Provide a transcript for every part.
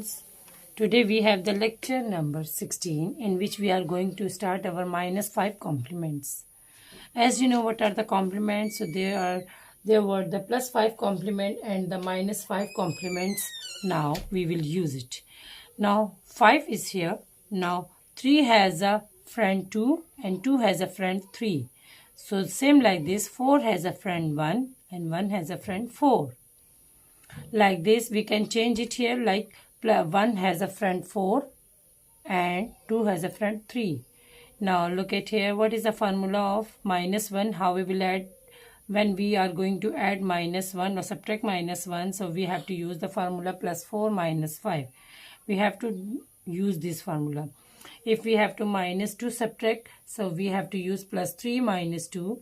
students, today we have the lecture number 16 in which we are going to start our -5 complements. As you know what are the complements, so there were the +5 complement and the -5 complements. Now we will use it. Now 5 is here. Now 3 has a friend 2 and 2 has a friend 3. So same like this, 4 has a friend 1 and 1 has a friend 4. Like this we can change it here, like 1 has a friend 4 and 2 has a friend 3. Now look at here, what is the formula of -1? How we will add when we are going to add -1 or subtract -1? So we have to use the formula +4 -5. We have to use this formula. If we have to -2 subtract, so we have to use +3 -2,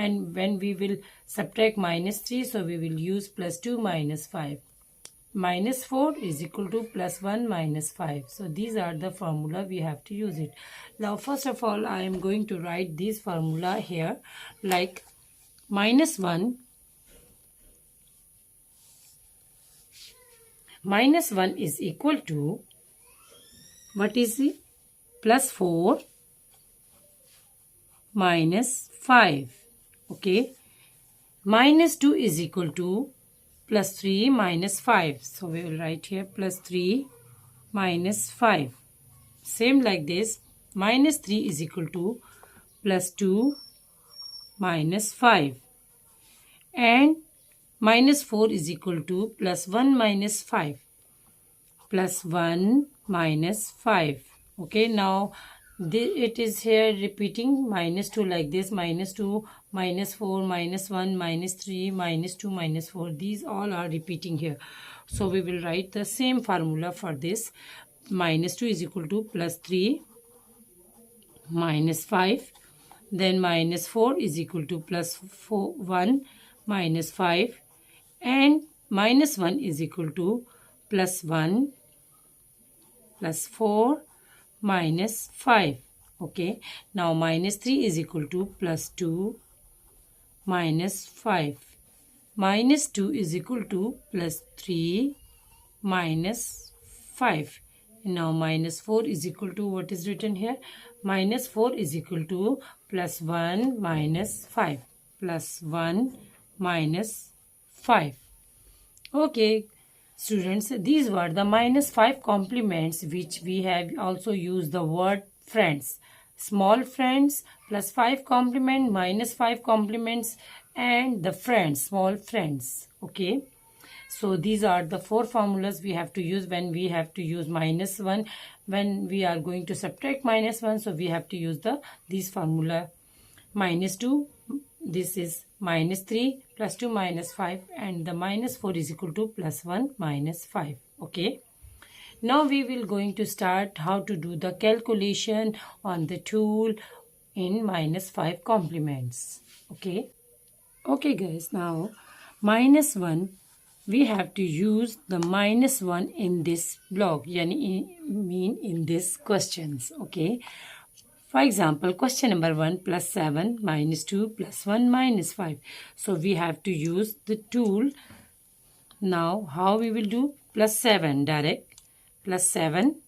and when we will subtract -3, so we will use +2 -5. -4 is equal to +1 -5. So these are the formula we have to use it. Now first of all I am going to write this formula here, like -1 is equal to, what is it? +4 -5. Okay. -2 is equal to +3 -5. So we will write here +3 -5. Same like this, -3 is equal to +2 -5. And -4 is equal to +1 -5. +1 -5. Okay, now it is here repeating -2 like this, -2, -4, -1, -3, -2, -4. These all are repeating here. So we will write the same formula for this. -2 is equal to +3 -5. Then -4 is equal to +1 -5. And -1 is equal to +1 +4 -5. Okay, now -3 is equal to +2 -5. -2 is equal to +3 -5. Now -4 is equal to, what is written here? -4 is equal to +1 -5. +1 -5. Okay, students, these were the -5 complements which we have also used the word friends. Small friends, +5 complement, -5 complements, and the friends, small friends. Okay. So these are the 4 formulas we have to use when we have to use -1. When we are going to subtract -1, so we have to use this formula. -2, this is -3, +2 -5, and the -4 is equal to +1 -5. Okay. Now we will going to start how to do the calculation on the tool in -5 complements. Okay. Okay guys, now -1, we have to use the -1 in this block, in this questions. Okay. For example, question number 1, +7 -2 +1 -5. So we have to use the tool. Now how we will do? +7 direct, +7,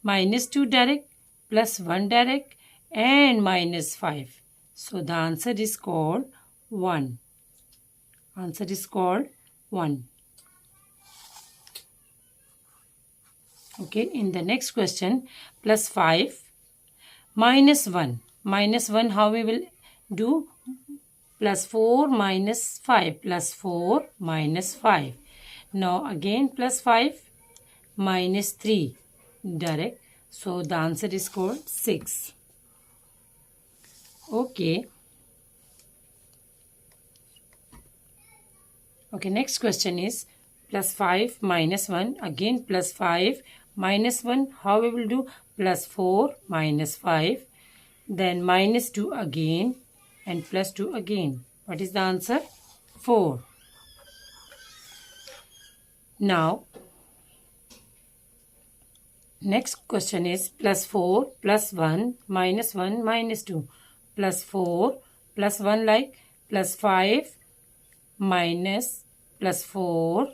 -2 direct, +1 direct, and -5. So the answer is called 1. Answer is called 1. Okay, in the next question, +5 -1. -1, how we will do? +4 -5, +4 -5. Now again +5 -3 direct. So the answer is called 6. Okay. Okay, next question is +5 -1. Again +5 -1. How we will do? +4 -5. Then -2 again and +2 again. What is the answer? 4. Now next question is +4 +1 -1 -2. +4 +1 like +5 minus +4.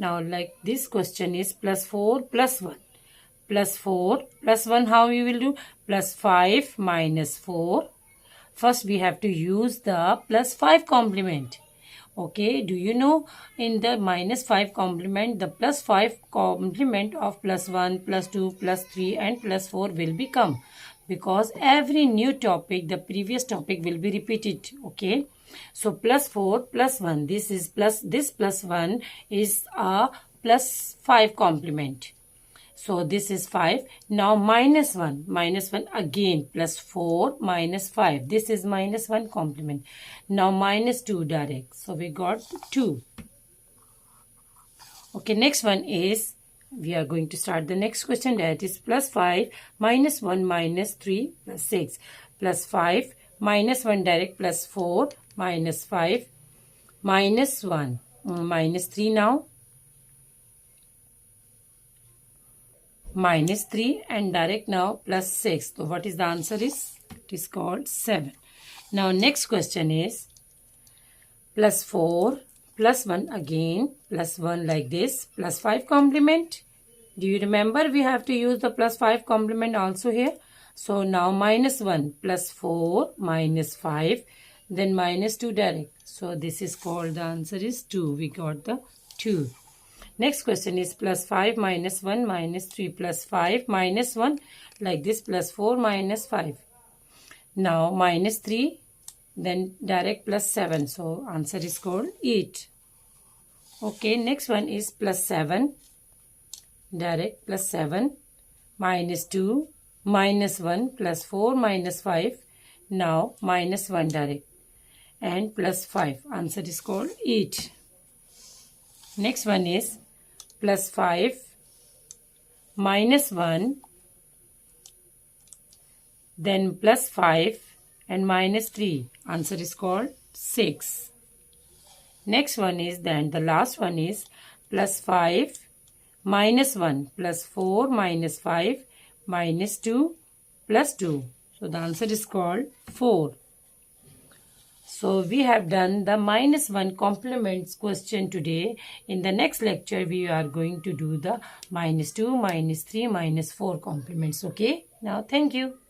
Now like this question is plus 4 plus 1. Plus 4 plus 1, how we will do? Plus 5 minus 4. First we have to use the plus 5 complement. Okay, do you know in the minus 5 complement, the plus 5 complement of plus 1, plus 2, plus 3 and plus 4 will become. Because every new topic, the previous topic will be repeated. Okay, so plus 4 plus 1, this plus 1 is a plus 5 complement. So this is 5. Now minus 1. Minus 1 again. Plus 4 minus 5. This is minus 1 complement. Now minus 2 direct. So we got 2. Okay, next one is, we are going to start the next question. That is plus 5 minus 1 minus 3 plus 6. Plus 5 minus 1 direct plus 4 minus 5 minus 1. Minus 3 now. Minus 3 and direct now plus 6. So what is the answer is? It is called 7. Now next question is plus 4 plus 1 again plus 1 like this plus 5 complement. Do you remember we have to use the plus 5 complement also here? So now minus 1 plus 4 minus 5 then minus 2 direct. So this is called, the answer is 2. We got the 2. Next question is plus 5 minus 1 minus 3 plus 5 minus 1 like this plus 4 minus 5. Now minus 3 then direct plus 7. So answer is called 8. Okay, next one is plus 7 direct plus 7 minus 2 minus 1 plus 4 minus 5. Now minus 1 direct and plus 5. Answer is called 8. Next one is plus 5 minus 1 then plus 5 and minus 3. Answer is called 6. Next one is, then the last one is plus 5 minus 1 plus 4 minus 5 minus 2 plus 2. So the answer is called 4. So we have done the minus 1 complements question today. In the next lecture, we are going to do the minus 2, minus 3, minus 4 complements. Okay. Now, thank you.